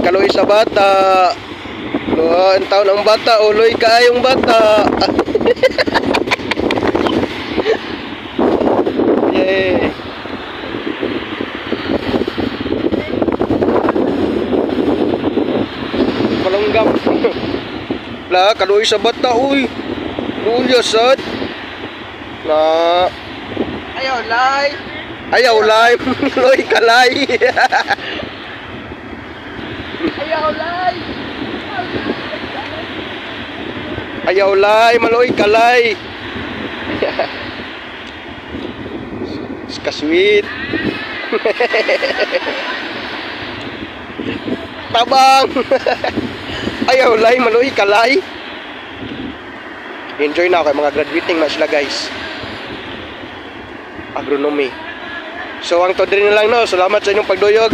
Kaloy sa bata. Ang taon ang bata, uloy kaayong bata. Yay. Palanggam. La, kaloy sa bata, uy. Luya sad. Na Ayaw, lay. ayaw lay, loy kalay. Ayaw, lay. Ayaw lay, maloy kalay. Kasweet. Tabang. Ayaw lay, maloy kalay. Enjoy na ako mga graduating na sila guys. Agronomy. So ang to din na lang no. Salamat sa inyong pagduyog.